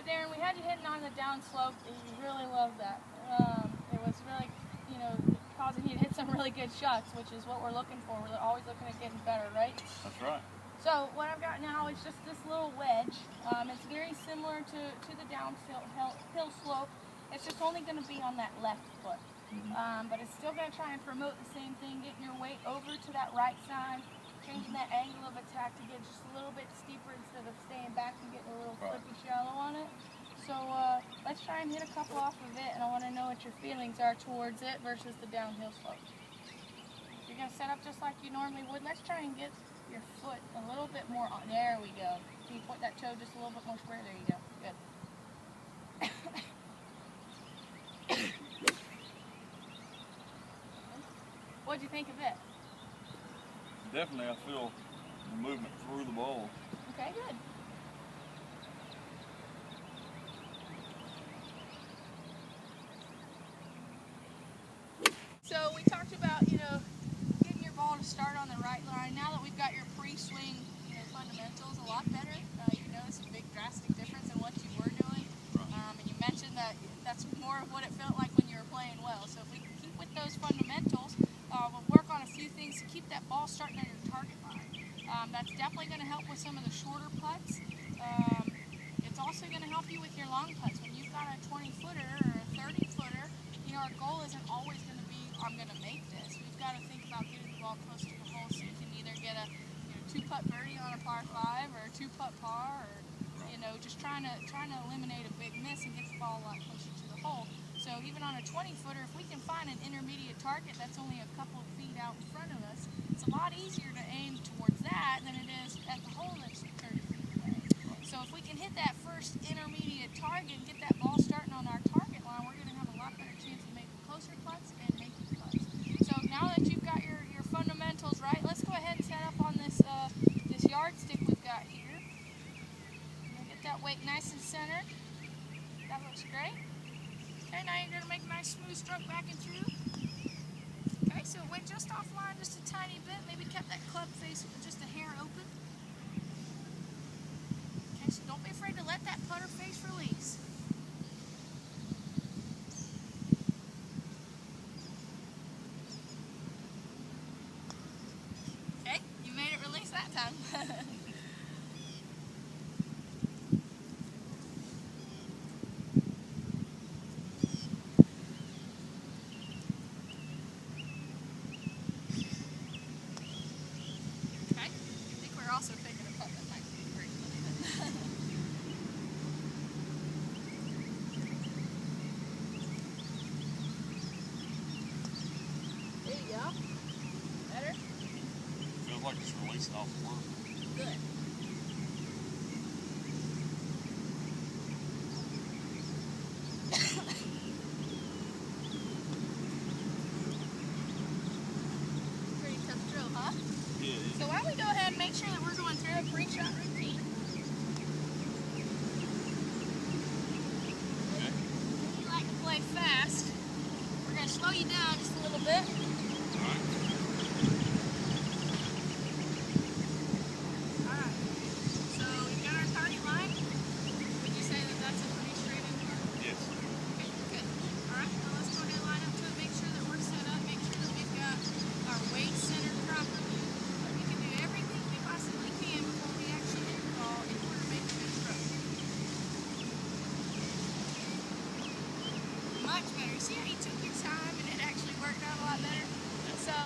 Darren, we had you hitting on the down slope. You really loved that. It was really, causing you to hit some really good shots, which is what we're looking for. We're always looking at getting better, right? That's right. So what I've got now is just this little wedge. It's very similar to the downhill hill slope. It's just only going to be on that left foot. But it's still going to try and promote the same thing, getting your weight over to that right side, changing that angle of attack to get just a little bit steeper instead of staying back and getting a little flippy shallow on it. So let's try and hit a couple off of it, and I want to know what your feelings are towards it versus the downhill slope. You're going to set up just like you normally would. Let's try and get your foot a little bit more on. There we go. Can you point that toe just a little bit more square? There you go. Good. What'd you think of it? Definitely, I feel the movement through the bowl. Okay, good. So we talked about, getting your ball to start on the right line. Now that we've got your pre-swing, fundamentals a lot better, you notice a big drastic difference in what you were doing. And you mentioned that that's more of what it felt like when you were playing well. So if we can keep with those fundamentals, we'll work on a few things to keep that ball starting on your target line. That's definitely going to help with some of the shorter putts. It's also going to help you with your long putts. When you've got a 20-footer or a 30-footer, our goal isn't always going to be, I'm going to make this. We've got to think about getting the ball close to the hole so you can either get a 2-putt birdie on a par 5 or a 2-putt par, or just trying to eliminate a big miss and get the ball a lot closer to the hole. So even on a 20-footer, if we can find an intermediate target that's only a couple of feet out in front of us, it's a lot easier to aim towards that than it is at the hole that's 30 feet away. So if we can hit that first intermediate target and get that ball starting on our target line, we're going to have a lot better chance of making closer putts and making putts. So now that you've got your fundamentals right, let's go ahead and set up on this this yardstick we've got here. Get that weight nice and centered. That looks great. Okay, now you're going to make a nice smooth stroke back and through. Okay, so it went just offline just a tiny bit. Maybe kept that club face just a hair open. Okay, so don't be afraid to let that putter face release. Okay, you made it release that time. Also picking a putt that might be great. There you go. Better? Feels like it's releasing off the work. Good. Pretty tough drill, huh? Yeah. So why don't we go ahead and make sure that we're going through a pre-shot routine. Okay. You like to play fast. We're going to slow you down just a little bit. Alright. Alright. So we've got our target line. Would you say that that's a pretty straight in here? Yes. Okay, good. Alright, now let's go ahead and line up to it. Make sure that we're set up. Make sure that we've got our weight centered properly. Much better. See how you took your time and it actually worked out a lot better?